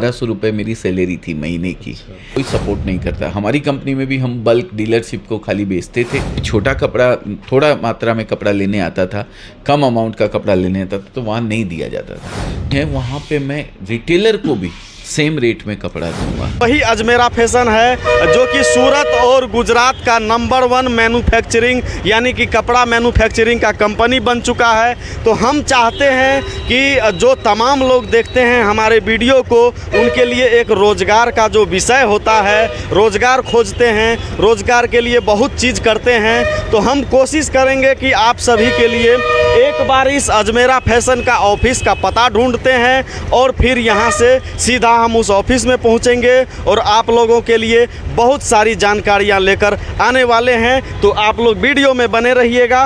1200 रुपये मेरी सैलरी थी महीने की। कोई सपोर्ट नहीं करता। हमारी कंपनी में भी हम बल्क डीलरशिप को खाली बेचते थे। छोटा कपड़ा, थोड़ा मात्रा में कपड़ा लेने आता था, कम अमाउंट का कपड़ा लेने आता था, तो वहाँ नहीं दिया जाता था। वहाँ पे मैं रिटेलर को भी सेम रेट में कपड़ा दूंगा। वही अजमेरा फैशन है जो कि सूरत और गुजरात का नंबर 1 मैन्युफैक्चरिंग यानी कि कपड़ा मैन्युफैक्चरिंग का कंपनी बन चुका है। तो हम चाहते हैं कि जो तमाम लोग देखते हैं हमारे वीडियो को, उनके लिए एक रोज़गार का जो विषय होता है, रोज़गार खोजते हैं, रोज़गार के लिए बहुत चीज़ करते हैं। तो हम कोशिश करेंगे कि आप सभी के लिए एक बार इस अजमेरा फैशन का ऑफिस का पता ढूंढते हैं और फिर यहाँ से सीधा हम उस ऑफिस में पहुँचेंगे और आप लोगों के लिए बहुत सारी जानकारियाँ लेकर आने वाले हैं। तो आप लोग वीडियो में बने रहिएगा।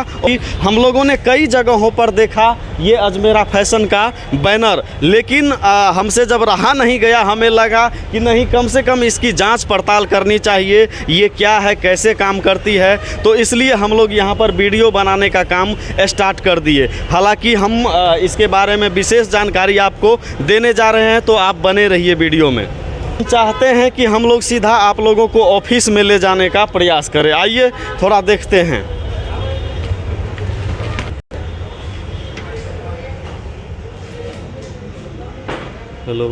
हम लोगों ने कई जगहों पर देखा ये अजमेरा फैशन का बैनर, लेकिन हमसे जब रहा नहीं गया, हमें लगा कि नहीं, कम से कम इसकी जांच पड़ताल करनी चाहिए, ये क्या है, कैसे काम करती है। तो इसलिए हम लोग यहाँ पर वीडियो बनाने का काम स्टार्ट कर दिए। हालांकि हम इसके बारे में विशेष जानकारी आपको देने जा रहे हैं, तो आप बने रहिए वीडियो में। चाहते हैं कि हम लोग सीधा आप लोगों को ऑफिस में ले जाने का प्रयास करें। आइए थोड़ा देखते हैं। हेलो,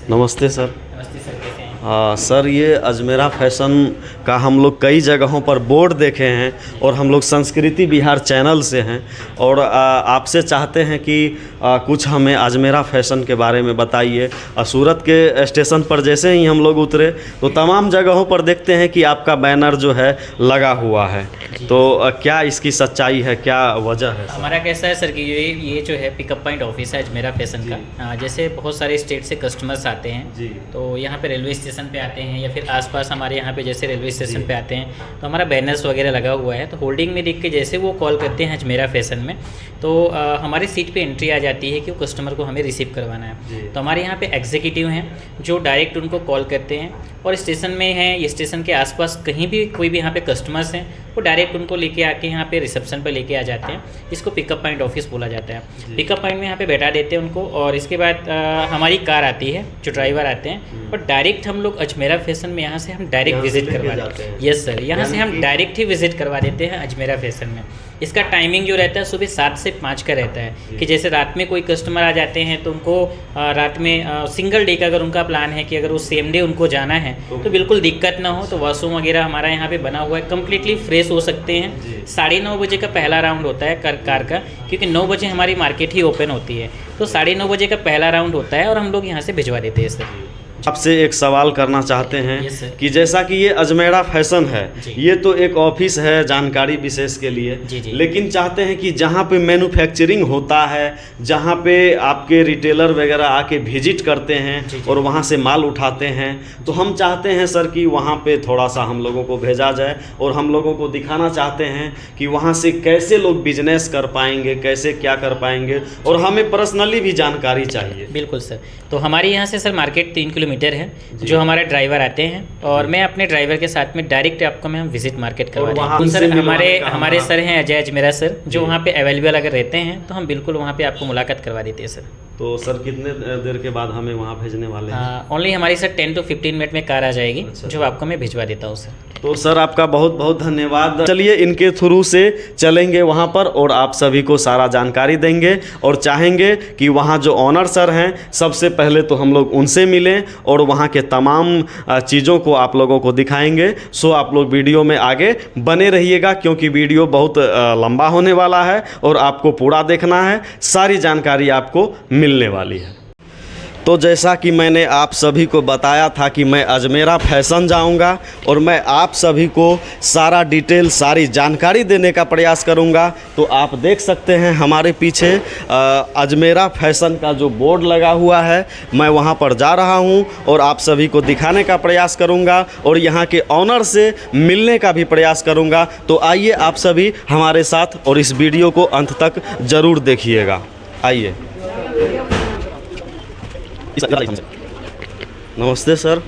नमस्ते सर। नमस्ते सर, कैसे हैं? सर, ये अजमेरा फैशन का हम लोग कई जगहों पर बोर्ड देखे हैं और हम लोग संस्कृति बिहार चैनल से हैं और आपसे चाहते हैं कि कुछ हमें अजमेरा फैशन के बारे में बताइए। सूरत के स्टेशन पर जैसे ही हम लोग उतरे तो तमाम जगहों पर देखते हैं कि आपका बैनर जो है लगा हुआ है। तो क्या इसकी सच्चाई है, क्या वजह है? हमारा कैसा है सर कि ये जो है पिकअप पॉइंट ऑफिस है अजमेरा फैशन का। जैसे बहुत सारे स्टेट से कस्टमर्स आते हैं जी, तो यहाँ पे रेलवे स्टेशन पे आते हैं या फिर आसपास हमारे यहाँ पे जैसे रेलवे स्टेशन पे आते हैं तो हमारा बैनर्स वगैरह लगा हुआ है। तो होल्डिंग में देख के जैसे वो कॉल करते हैं अजमेरा फैशन में, तो हमारी सीट पे एंट्री आ जाती है कि वो कस्टमर को हमें रिसीव करवाना है। तो हमारे यहाँ पे एग्जीक्यूटिव हैं जो डायरेक्ट उनको कॉल करते हैं और स्टेशन में हैं, ये स्टेशन के आसपास कहीं भी कोई भी यहाँ पे कस्टमर्स हैं वो डायरेक्ट उनको लेके आके यहाँ पे रिसेप्शन पे लेके आ जाते हैं। इसको पिकअप पॉइंट ऑफिस बोला जाता है। पिकअप पॉइंट में यहाँ पे बैठा देते हैं उनको और इसके बाद हमारी कार आती है, जो ड्राइवर आते हैं और डायरेक्ट हम लोग अजमेरा फैशन में यहाँ से हम डायरेक्ट विजिट करवा देते हैं। यस सर, यहाँ से हम डायरेक्ट ही विजिट करवा देते हैं अजमेरा फैशन में। इसका टाइमिंग जो रहता है सुबह 7 से 5 का रहता है कि जैसे रात में कोई कस्टमर आ जाते हैं तो उनको रात में सिंगल डे का अगर उनका प्लान है कि अगर वो सेम डे उनको जाना है तो बिल्कुल दिक्कत ना हो। तो वॉशरूम वगैरह हमारा यहाँ पे बना हुआ है, कम्प्लीटली फ्रेश हो सकते हैं। 9:30 बजे का पहला राउंड होता है कार का, क्योंकि 9 बजे हमारी मार्केट ही ओपन होती है। तो 9:30 बजे का पहला राउंड होता है और हम लोग यहाँ से भिजवा देते हैं सर। आपसे एक सवाल करना चाहते हैं Yes, sir. कि जैसा कि ये अजमेरा फैशन है, जी। ये तो एक ऑफिस है जानकारी विशेष के लिए, जी, जी। लेकिन चाहते हैं कि जहाँ पे मैन्युफैक्चरिंग होता है, जहाँ पे आपके रिटेलर वगैरह आके विजिट करते हैं जी, जी। और वहाँ से माल उठाते हैं, तो हम चाहते हैं सर कि वहाँ पे थोड़ा सा हम लोगों को भेजा जाए और हम लोगों को दिखाना चाहते हैं कि वहाँ से कैसे लोग बिजनेस कर पाएंगे, कैसे क्या कर पाएंगे, और हमें पर्सनली भी जानकारी चाहिए। बिल्कुल सर। तो हमारे यहाँ से सर मार्केट 3 किलोमीटर है, जो हमारे ड्राइवर आते हैं और मैं अपने ड्राइवर के साथ में डायरेक्ट आपको मैं विजिट मार्केट करवा देता हूँ। सर हमारे सर हैं अजय अजमेरा सर, जो वहाँ पे अवेलेबल अगर रहते हैं तो हम बिल्कुल वहाँ पे आपको मुलाकात करवा देते हैं सर। तो सर कितने देर के बाद हमें वहाँ भेजने वाले हैं? ओनली हमारी सर 10 to 15 मिनट में कार आ जाएगी। अच्छा। जो आपको मैं भिजवा देता हूँ सर। तो सर आपका बहुत बहुत धन्यवाद। चलिए इनके थ्रू से चलेंगे वहाँ पर और आप सभी को सारा जानकारी देंगे और चाहेंगे कि वहाँ जो ऑनर सर हैं सबसे पहले तो हम लोग उनसे मिलें और वहाँ के तमाम चीज़ों को आप लोगों को दिखाएंगे। सो आप लोग वीडियो में आगे बने रहिएगा, क्योंकि वीडियो बहुत लंबा होने वाला है और आपको पूरा देखना है, सारी जानकारी आपको मिलने वाली है। तो जैसा कि मैंने आप सभी को बताया था कि मैं अजमेरा फैशन जाऊंगा और मैं आप सभी को सारा डिटेल, सारी जानकारी देने का प्रयास करूंगा। तो आप देख सकते हैं हमारे पीछे अजमेरा फैशन का जो बोर्ड लगा हुआ है, मैं वहां पर जा रहा हूं और आप सभी को दिखाने का प्रयास करूंगा और यहां के ऑनर से मिलने का भी प्रयास करूंगा। तो आइए आप सभी हमारे साथ और इस वीडियो को अंत तक ज़रूर देखिएगा। आइए। नमस्ते सर।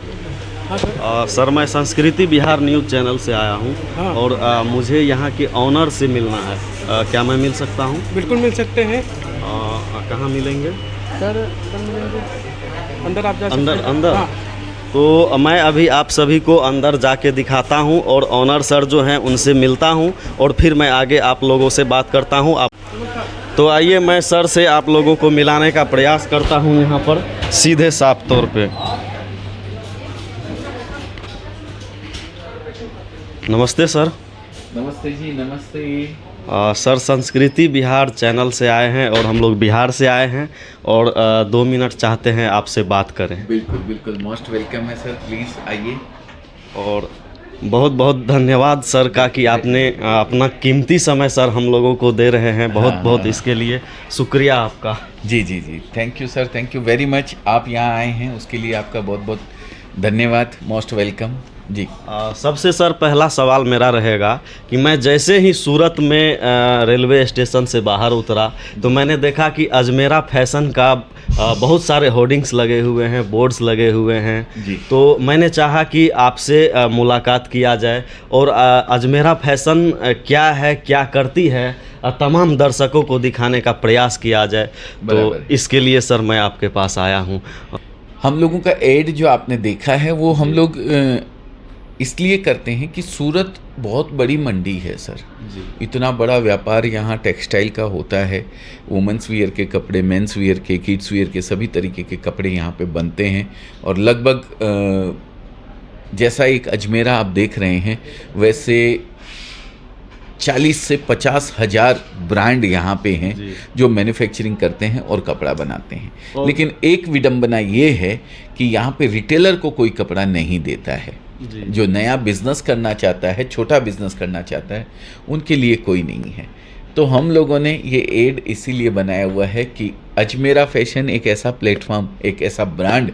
सर मैं संस्कृति बिहार न्यूज़ चैनल से आया हूँ और मुझे यहाँ के ऑनर से मिलना है। क्या मैं मिल सकता हूँ? बिल्कुल मिल सकते हैं। कहाँ मिलेंगे? सर अंदर आप जा सकते अंदर हैं। अंदर हाँ। तो मैं अभी आप सभी को अंदर जाके दिखाता हूं और ऑनर सर जो हैं उनसे मिलता हूं और फिर मैं आगे आप लोगों से बात करता हूं। आप तो आइए मैं सर से आप लोगों को मिलाने का प्रयास करता हूं यहाँ पर सीधे साफ तौर पे। नमस्ते सर। नमस्ते जी, नमस्ते। सर संस्कृति बिहार चैनल से आए हैं और हम लोग बिहार से आए हैं और 2 मिनट चाहते हैं आपसे बात करें। बिल्कुल बिल्कुल, मोस्ट वेलकम है सर, प्लीज़ आइए। और बहुत बहुत धन्यवाद सर का कि आपने अपना कीमती समय सर हम लोगों को दे रहे हैं। बहुत बहुत इसके लिए शुक्रिया आपका। जी जी जी, thank you sir, thank you very much. आप यहाँ आए हैं उसके लिए आपका बहुत बहुत धन्यवाद, मोस्ट वेलकम जी। सबसे सर पहला सवाल मेरा रहेगा कि मैं जैसे ही सूरत में रेलवे स्टेशन से बाहर उतरा तो मैंने देखा कि अजमेरा फैशन का बहुत सारे होर्डिंग्स लगे हुए हैं, बोर्ड्स लगे हुए हैं जी। तो मैंने चाहा कि आपसे मुलाकात किया जाए और अजमेरा फैशन क्या है, क्या करती है, तमाम दर्शकों को दिखाने का प्रयास किया जाए। तो बराबर। इसके लिए सर मैं आपके पास आया हूँ। हम लोगों का एड जो आपने देखा है वो हम लोग इसलिए करते हैं कि सूरत बहुत बड़ी मंडी है सर। इतना बड़ा व्यापार यहाँ टेक्सटाइल का होता है। वुमेंस वियर के कपड़े, मेंस वियर के, किड्स वियर के सभी तरीके के कपड़े यहाँ पे बनते हैं और लगभग जैसा एक अजमेरा आप देख रहे हैं वैसे 40 से 50 हज़ार ब्रांड यहाँ पे हैं जो मैन्युफैक्चरिंग करते हैं और कपड़ा बनाते हैं। लेकिन एक विडंबना ये है कि यहाँ पे रिटेलर को कोई कपड़ा नहीं देता है। जो नया बिजनेस करना चाहता है, छोटा बिजनेस करना चाहता है, उनके लिए कोई नहीं है। तो हम लोगों ने ये एड इसीलिए बनाया हुआ है कि अजमेरा फैशन एक ऐसा प्लेटफॉर्म, एक ऐसा ब्रांड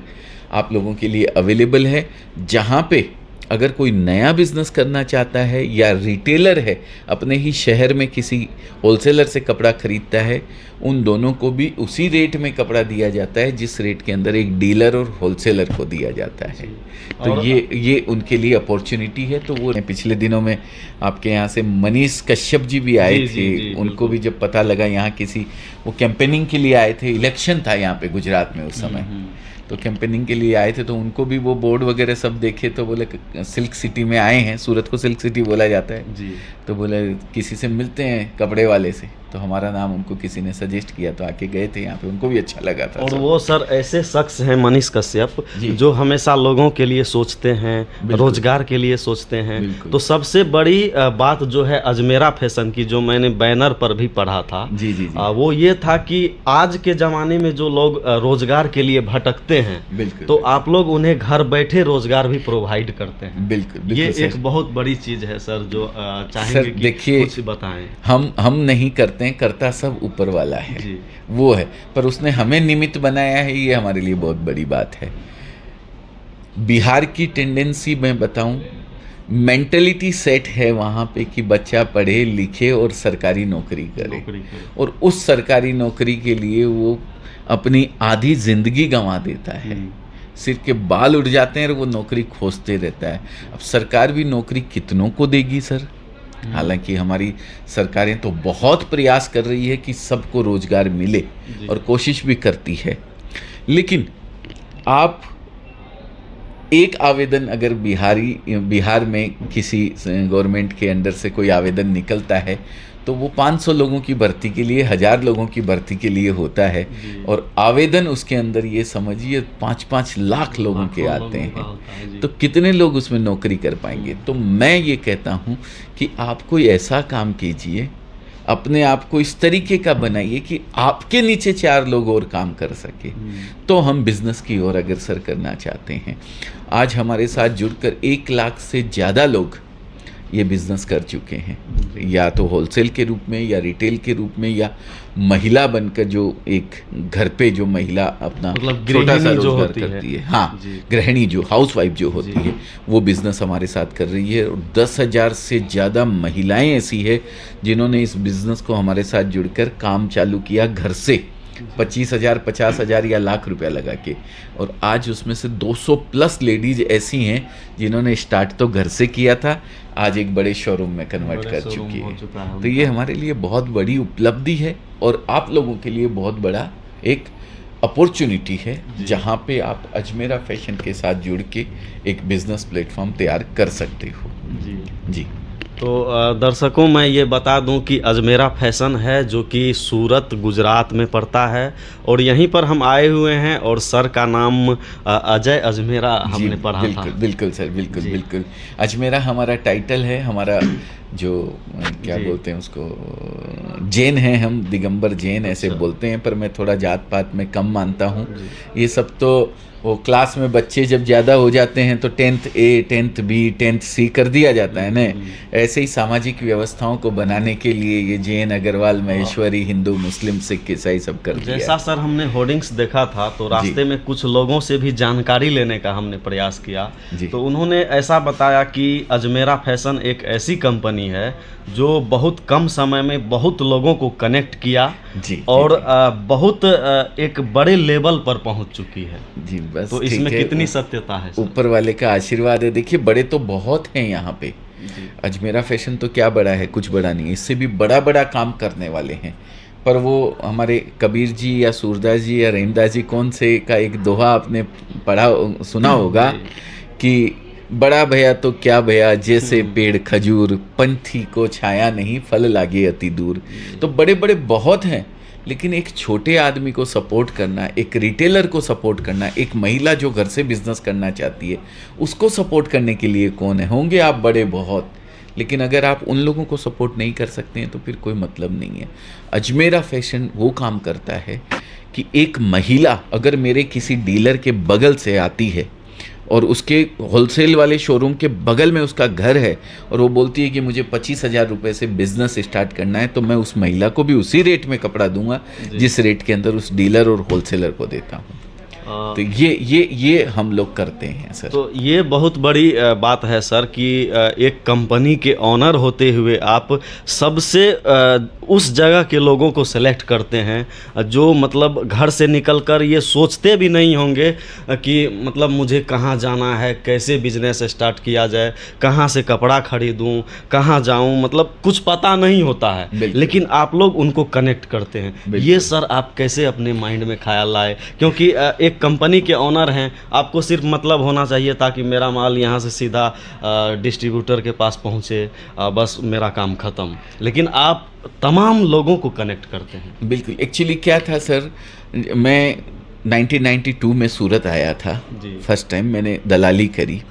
आप लोगों के लिए अवेलेबल है जहाँ पे अगर कोई नया बिजनेस करना चाहता है या रिटेलर है अपने ही शहर में किसी होलसेलर से कपड़ा खरीदता है, उन दोनों को भी उसी रेट में कपड़ा दिया जाता है जिस रेट के अंदर एक डीलर और होलसेलर को दिया जाता है। तो ये उनके लिए अपॉर्चुनिटी है। तो वो पिछले दिनों में आपके यहाँ से मनीष कश्यप जी भी आए थे। उनको भी जब पता लगा यहाँ किसी वो कैंपेनिंग के लिए आए थे, इलेक्शन था यहाँ पे गुजरात में उस समय, तो कैंपेनिंग के लिए आए थे तो उनको भी वो बोर्ड वगैरह सब देखे तो बोले सिल्क सिटी में आए हैं, सूरत को सिल्क सिटी बोला जाता है जी। तो बोले किसी से मिलते हैं कपड़े वाले से, तो हमारा नाम उनको किसी ने सजेस्ट किया तो आके गए थे यहाँ पे, उनको भी अच्छा लगा था। और वो सर ऐसे शख्स हैं मनीष कश्यप जी। जो हमेशा लोगों के लिए सोचते हैं, रोजगार के लिए सोचते हैं। तो सबसे बड़ी बात जो है अजमेरा फैशन की, जो मैंने बैनर पर भी पढ़ा था जी जी जी। वो ये था कि आज के ज़माने में जो लोग रोजगार के लिए भटकते हैं बिल्कुल, तो आप लोग उन्हें घर बैठे रोजगार भी प्रोवाइड करते हैं। बिल्कुल ये सर। एक बहुत बड़ी चीज़ है सर, जो चाहेंगे कि देखिए, कुछ बताएं। हम नहीं करते हैं, करता सब ऊपर वाला है जी। वो है, पर उसने हमें निमित्त बनाया है, ये हमारे लिए बहुत बड़ी बात है। बिहार की टेंडेंसी मैं बताऊं, मेंटलिटी सेट है वहाँ पे कि बच्चा पढ़े लिखे और सरकारी नौकरी करे और उस सरकारी नौकरी के लिए वो अपनी आधी जिंदगी गंवा देता है। सिर के बाल उड़ जाते हैं और वो नौकरी खोजते रहता है। अब सरकार भी नौकरी कितनों को देगी सर? हालांकि हमारी सरकारें तो बहुत प्रयास कर रही है कि सबको रोजगार मिले और कोशिश भी करती है, लेकिन आप एक आवेदन अगर बिहार में किसी गवर्नमेंट के अंडर से कोई आवेदन निकलता है तो वो 500 लोगों की भर्ती के लिए, 1000 लोगों की भर्ती के लिए होता है और आवेदन उसके अंदर ये समझिए 5-5 लाख लोगों के आते हैं। तो कितने लोग उसमें नौकरी कर पाएंगे? तो मैं ये कहता हूँ कि आप कोई ऐसा काम कीजिए, अपने आप को इस तरीके का बनाइए कि आपके नीचे 4 लोग और काम कर सके। तो हम बिजनेस की ओर अग्रसर करना चाहते हैं। आज हमारे साथ जुड़कर 1 लाख से ज़्यादा लोग ये बिज़नेस कर चुके हैं, या तो होलसेल के रूप में या रिटेल के रूप में, या महिला बनकर जो एक घर पे जो महिला अपना छोटा सा रोजगार करती है, हाँ, गृहिणी जो हाउसवाइफ जो होती है वो बिज़नेस हमारे साथ कर रही है। और 10,000 से ज़्यादा महिलाएं ऐसी है जिन्होंने इस बिज़नेस को हमारे साथ जुड़कर काम चालू किया घर से, 25,000, 50,000 या लाख रुपया लगा के। और आज उसमें से 200 प्लस लेडीज ऐसी हैं जिन्होंने स्टार्ट तो घर से किया था, आज एक बड़े शोरूम में कन्वर्ट कर चुकी है। तो ये हमारे लिए बहुत बड़ी उपलब्धि है और आप लोगों के लिए बहुत बड़ा एक अपॉर्चुनिटी है जहाँ पे आप अजमेरा फैशन के साथ जुड़ के एक बिजनेस प्लेटफॉर्म तैयार कर सकते हो। जी। तो दर्शकों मैं ये बता दूं कि अजमेरा फैशन है जो कि सूरत गुजरात में पड़ता है और यहीं पर हम आए हुए हैं और सर का नाम अजय अजमेरा हमने पढ़ा था। बिल्कुल सर, बिल्कुल। अजमेरा हमारा टाइटल है, हमारा जो क्या बोलते हैं उसको, जैन हैं हम, दिगंबर जैन ऐसे बोलते हैं, पर मैं थोड़ा जात पात में कम मानता हूँ। ये सब तो वो क्लास में बच्चे जब ज़्यादा हो जाते हैं तो 10th A 10th B 10th C कर दिया जाता है ना, ऐसे ही सामाजिक व्यवस्थाओं को बनाने के लिए ये जैन, अग्रवाल, महेश्वरी, हिंदू, मुस्लिम, सिख, ईसाई सब कर दिया। जैसा सर हमने होर्डिंग्स देखा था तो रास्ते में कुछ लोगों से भी जानकारी लेने का हमने प्रयास किया, तो उन्होंने ऐसा बताया कि अजमेरा फैशन एक ऐसी कंपनी है जो बहुत कम समय में बहुत लोगों को कनेक्ट किया और बहुत एक बड़े लेवल पर पहुंच चुकी है। जी बस, तो इसमें कितनी सत्यता है? ऊपर वाले का आशीर्वाद है। देखिए बड़े तो बहुत हैं यहाँ पे, अजमेरा फैशन तो क्या बड़ा है, कुछ बड़ा नहीं, इससे भी बड़ा काम करने वाले हैं। पर वो हमारे कबीर जी या सूरदास जी या रहीमदास जी कौन से का एक दोहा आपने पढ़ा सुना होगा कि बड़ा भया तो क्या भया जैसे पेड़ खजूर, पंथी को छाया नहीं फल लागे अति दूर। तो बड़े बहुत हैं, लेकिन एक छोटे आदमी को सपोर्ट करना, एक रिटेलर को सपोर्ट करना, एक महिला जो घर से बिजनेस करना चाहती है उसको सपोर्ट करने के लिए कौन है? होंगे आप बड़े बहुत, लेकिन अगर आप उन लोगों को सपोर्ट नहीं कर सकते हैं तो फिर कोई मतलब नहीं है। अजमेरा फैशन वो काम करता है कि एक महिला अगर मेरे किसी डीलर के बगल से आती है और उसके होलसेल वाले शोरूम के बगल में उसका घर है और वो बोलती है कि मुझे 25,000 रुपये से बिज़नेस स्टार्ट करना है, तो मैं उस महिला को भी उसी रेट में कपड़ा दूंगा जिस रेट के अंदर उस डीलर और होलसेलर को देता हूँ। तो ये हम लोग करते हैं सर। तो ये बहुत बड़ी बात है सर कि एक कंपनी के ऑनर होते हुए आप सबसे उस जगह के लोगों को सेलेक्ट करते हैं जो मतलब घर से निकलकर ये सोचते भी नहीं होंगे कि मतलब मुझे कहाँ जाना है, कैसे बिजनेस स्टार्ट किया जाए, कहाँ से कपड़ा खरीदूँ, कहाँ जाऊँ, मतलब कुछ पता नहीं होता है, लेकिन आप लोग उनको कनेक्ट करते हैं। ये सर आप कैसे अपने माइंड में ख्याल लाए? क्योंकि एक कंपनी के ऑनर हैं, आपको सिर्फ मतलब होना चाहिए ताकि मेरा माल यहाँ से सीधा डिस्ट्रीब्यूटर के पास पहुँचे, बस मेरा काम ख़त्म, लेकिन आप तमाम लोगों को कनेक्ट करते हैं। बिल्कुल। एक्चुअली क्या था सर, मैं 1992 में सूरत आया था, फर्स्ट टाइम मैंने दलाली करी,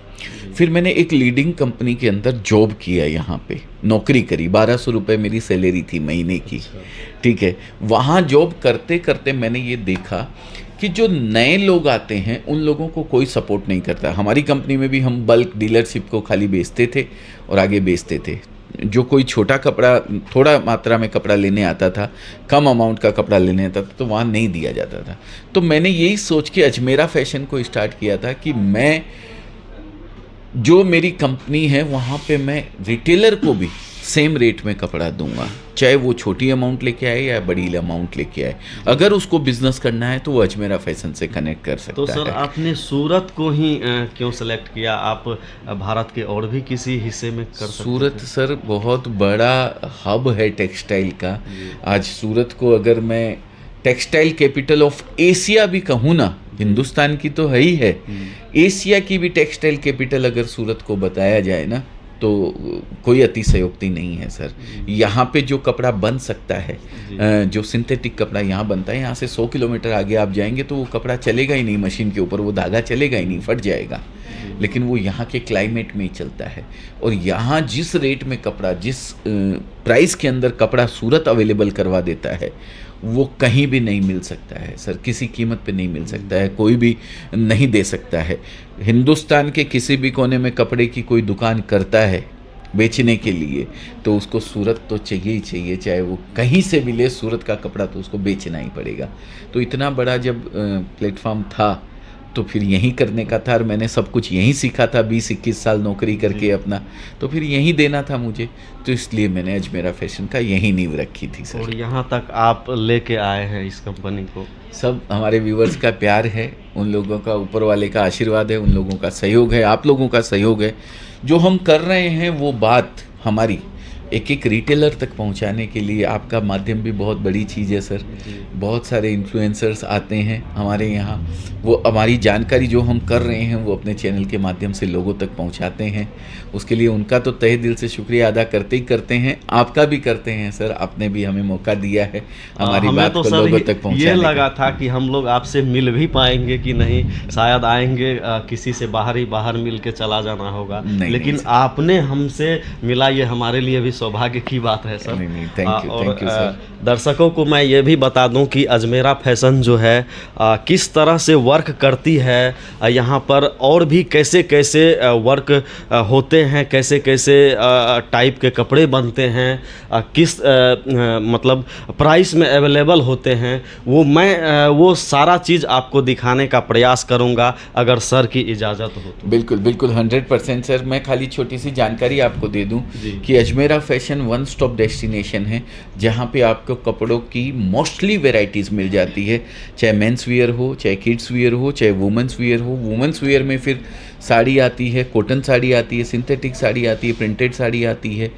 फिर मैंने एक लीडिंग कंपनी के अंदर जॉब किया, यहाँ पे नौकरी करी, 1200 रुपये मेरी सैलरी थी महीने की, ठीक है। वहाँ जॉब करते करते मैंने ये देखा कि जो नए लोग आते हैं उन लोगों को कोई सपोर्ट नहीं करता। हमारी कंपनी में भी हम बल्क डीलरशिप को खाली बेचते थे और आगे बेचते थे। जो कोई छोटा कपड़ा, थोड़ा मात्रा में कपड़ा लेने आता था, कम अमाउंट का कपड़ा लेने आता था, तो वहाँ नहीं दिया जाता था। तो मैंने यही सोच के अजमेरा फैशन को स्टार्ट किया था कि मैं, जो मेरी कंपनी है वहाँ पे मैं रिटेलर को भी सेम रेट में कपड़ा दूंगा, चाहे वो छोटी अमाउंट लेके आए या बड़ी अमाउंट लेके आए। अगर उसको बिजनेस करना है तो वो अजमेरा फैशन से कनेक्ट कर सकता है। तो सर आपने सूरत को ही क्यों सेलेक्ट किया? आप भारत के और भी किसी हिस्से में कर सकते? सूरत सर बहुत बड़ा हब है टेक्सटाइल का। आज सूरत को अगर मैं टेक्सटाइल कैपिटल ऑफ एशिया भी कहूँ ना, हिंदुस्तान की तो है ही है, एशिया की भी टेक्सटाइल कैपिटल अगर सूरत को बताया जाए ना तो कोई अतिशयोक्ति नहीं है सर। यहाँ पे जो कपड़ा बन सकता है, जो सिंथेटिक कपड़ा यहाँ बनता है, यहाँ से 100 किलोमीटर आगे आप जाएंगे तो वो कपड़ा चलेगा ही नहीं मशीन के ऊपर, वो धागा चलेगा ही नहीं, फट जाएगा। लेकिन वो यहाँ के क्लाइमेट में ही चलता है। और यहाँ जिस रेट में कपड़ा, जिस प्राइस के अंदर कपड़ा सूरत अवेलेबल करवा देता है, वो कहीं भी नहीं मिल सकता है सर, किसी कीमत पे नहीं मिल सकता है, कोई भी नहीं दे सकता है। हिंदुस्तान के किसी भी कोने में कपड़े की कोई दुकान करता है बेचने के लिए तो उसको सूरत तो चाहिए ही चाहिए, चाहे वो कहीं से भी ले सूरत का कपड़ा तो उसको बेचना ही पड़ेगा। तो इतना बड़ा जब प्लेटफॉर्म था तो फिर यहीं करने का था, और मैंने सब कुछ यहीं सीखा था 20-21 साल नौकरी करके अपना, तो फिर यहीं देना था मुझे, तो इसलिए मैंने अजमेरा फैशन का यहीं नींव रखी थी सर। और यहाँ तक आप लेके आए हैं इस कंपनी को, सब हमारे व्यूवर्स का प्यार है, उन लोगों का ऊपर वाले का आशीर्वाद है, उन लोगों का सहयोग है, आप लोगों का सहयोग है। जो हम कर रहे हैं वो बात हमारी एक एक रिटेलर तक पहुंचाने के लिए आपका माध्यम भी बहुत बड़ी चीज़ है सर। बहुत सारे इन्फ्लुएंसर्स आते हैं हमारे यहाँ, वो हमारी जानकारी जो हम कर रहे हैं वो अपने चैनल के माध्यम से लोगों तक पहुंचाते हैं। उसके लिए उनका तो तहे दिल से शुक्रिया अदा करते ही करते हैं, आपका भी करते हैं सर। आपने भी हमें मौका दिया है हमारी बात तो को लोगों तक पहुंचाने ये लगा था कि हम लोग आपसे मिल भी पाएंगे कि नहीं, शायद आएंगे किसी से बाहर मिल के चला जाना होगा, लेकिन आपने हमसे मिला, ये हमारे लिए भी सौभाग्य की बात है सर। नहीं, थैंक यू सर। दर्शकों को मैं ये भी बता दूं कि अजमेरा फैशन जो है किस तरह से वर्क करती है यहाँ पर, और भी कैसे कैसे वर्क होते हैं, कैसे कैसे टाइप के कपड़े बनते हैं, किस मतलब प्राइस में अवेलेबल होते हैं, वो सारा चीज़ आपको दिखाने का प्रयास करूँगा अगर सर की इजाज़त हो तो। बिल्कुल 100% सर। मैं खाली छोटी सी जानकारी आपको दे दूं कि Ajmera fashion one stop destination है जहां पे आपको कपड़ों की मोस्टली वैरायटीज़ मिल जाती है, चाहे मेंस वियर हो, चाहे किड्स वियर हो, चाहे वुमेंस वियर हो। वुमेंस वियर में फिर साड़ी आती है, कॉटन साड़ी आती है, सिंथेटिक साड़ी आती है, प्रिंटेड साड़ी आती है,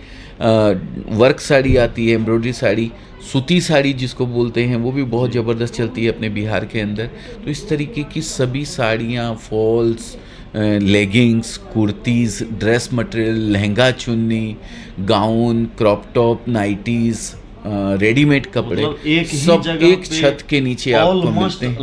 वर्क साड़ी आती है, एम्ब्रॉयडरी साड़ी, सूती साड़ी जिसको बोलते हैं, वो भी बहुत ज़बरदस्त चलती है अपने बिहार के अंदर। तो इस तरीके की सभी साड़ियाँ, falls, leggings, kurtis, dress material, lehenga chunni, gown, crop top, nighties, readymade कपड़े, सब एक छत के नीचे आपको मिलते हैं।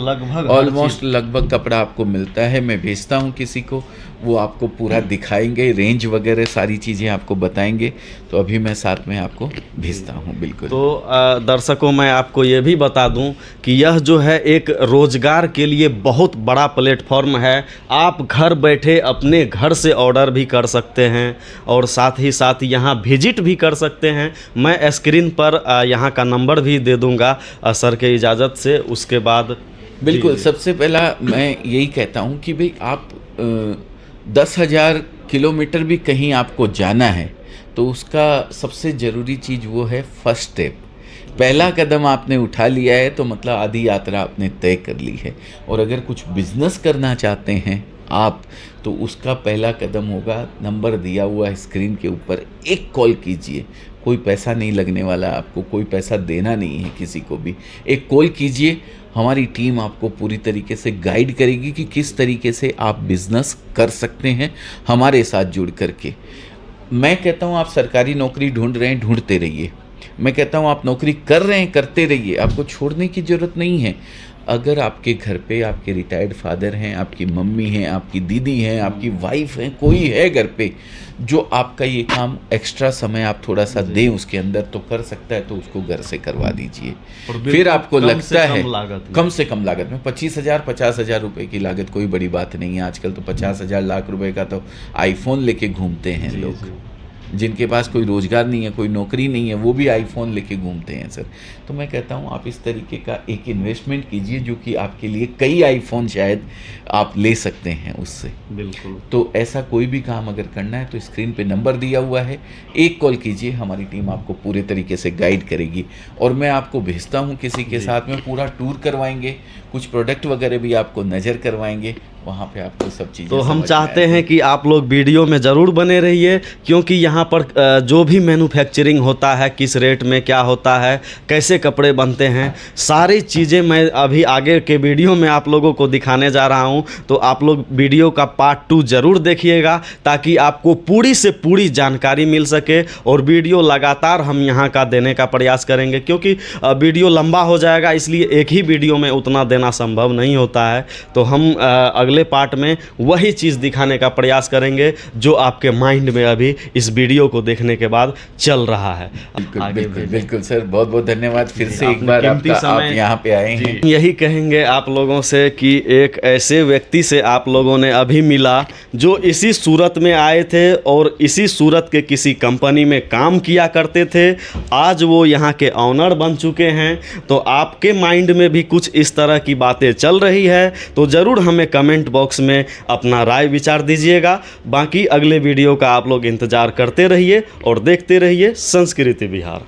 ऑलमोस्ट लगभग कपड़ा आपको मिलता है। मैं भेजता हूँ किसी को, वो आपको पूरा दिखाएंगे, रेंज वगैरह सारी चीज़ें आपको बताएंगे। तो अभी मैं साथ में आपको भेजता हूँ। बिल्कुल। तो दर्शकों मैं आपको ये भी बता दूं कि यह जो है एक रोज़गार के लिए बहुत बड़ा प्लेटफॉर्म है। आप घर बैठे अपने घर से ऑर्डर भी कर सकते हैं और साथ ही साथ यहाँ विजिट भी कर सकते हैं। मैं स्क्रीन पर यहाँ का नंबर भी दे दूँगा सर के इजाज़त से। उसके बाद बिल्कुल सबसे पहला मैं यही कहता हूँ कि भाई आप 10,000 किलोमीटर भी कहीं आपको जाना है तो उसका सबसे ज़रूरी चीज़ वो है फर्स्ट स्टेप। पहला कदम आपने उठा लिया है तो मतलब आधी यात्रा आपने तय कर ली है। और अगर कुछ बिजनेस करना चाहते हैं आप तो उसका पहला कदम होगा, नंबर दिया हुआ है स्क्रीन के ऊपर, एक कॉल कीजिए। कोई पैसा नहीं लगने वाला, आपको कोई पैसा देना नहीं है किसी को भी। एक कॉल कीजिए, हमारी टीम आपको पूरी तरीके से गाइड करेगी कि किस तरीके से आप बिज़नेस कर सकते हैं हमारे साथ जुड़ करके। मैं कहता हूँ आप सरकारी नौकरी ढूंढ रहे हैं, ढूंढते रहिए। मैं कहता हूँ आप नौकरी कर रहे हैं, करते रहिए, आपको छोड़ने की ज़रूरत नहीं है। अगर आपके घर पे आपके रिटायर्ड फादर हैं, आपकी मम्मी हैं, आपकी दीदी हैं, आपकी वाइफ हैं, कोई है घर पे जो आपका ये काम एक्स्ट्रा समय आप थोड़ा सा दें उसके अंदर तो कर सकता है, तो उसको घर से करवा दीजिए। फिर आपको लगता है कम से कम लागत में 25,000 50,000 रुपये की लागत कोई बड़ी बात नहीं है। आजकल तो 50,000 लाख रुपए का तो आईफोन लेके घूमते हैं लोग। जिनके पास कोई रोज़गार नहीं है, कोई नौकरी नहीं है, वो भी आईफोन लेके घूमते हैं सर। तो मैं कहता हूँ आप इस तरीके का एक इन्वेस्टमेंट कीजिए जो कि आपके लिए कई आईफोन शायद आप ले सकते हैं उससे। बिल्कुल। तो ऐसा कोई भी काम अगर करना है तो स्क्रीन पे नंबर दिया हुआ है, एक कॉल कीजिए, हमारी टीम आपको पूरे तरीके से गाइड करेगी। और मैं आपको भेजता हूँ किसी के साथ में, पूरा टूर करवाएंगे, कुछ प्रोडक्ट वगैरह भी आपको नज़र करवाएंगे, वहाँ पे आपको सब चीज़ें। तो हम चाहते हैं कि आप लोग वीडियो में ज़रूर बने रहिए, क्योंकि यहाँ पर जो भी मैन्युफैक्चरिंग होता है, किस रेट में क्या होता है, कैसे कपड़े बनते हैं, सारी चीज़ें मैं अभी आगे के वीडियो में आप लोगों को दिखाने जा रहा हूँ। तो आप लोग वीडियो का पार्ट 2 ज़रूर देखिएगा ताकि आपको पूरी से पूरी जानकारी मिल सके। और वीडियो लगातार हम यहाँ का देने का प्रयास करेंगे, क्योंकि वीडियो लंबा हो जाएगा, इसलिए एक ही वीडियो में उतना देना संभव नहीं होता है। तो हम अगले पार्ट में वही चीज़ दिखाने का प्रयास करेंगे जो आपके माइंड में अभी इस वीडियो को देखने के बाद चल रहा है। बिल्कुल सर, बहुत बहुत धन्यवाद फिर से एक बार आप यहाँ पे आए हैं। यही कहेंगे आप लोगों से कि एक ऐसे व्यक्ति से आप लोगों ने अभी मिला जो इसी सूरत में आए थे और इसी सूरत के किसी कंपनी में काम किया करते थे। आज वो यहाँ के ऑनर बन चुके हैं। तो आपके माइंड में भी कुछ इस तरह की बातें चल रही है तो ज़रूर हमें कमेंट बॉक्स में अपना राय विचार दीजिएगा। बाकी अगले वीडियो का आप लोग इंतज़ार करते रहिए और देखते रहिए संस्कृति बिहार।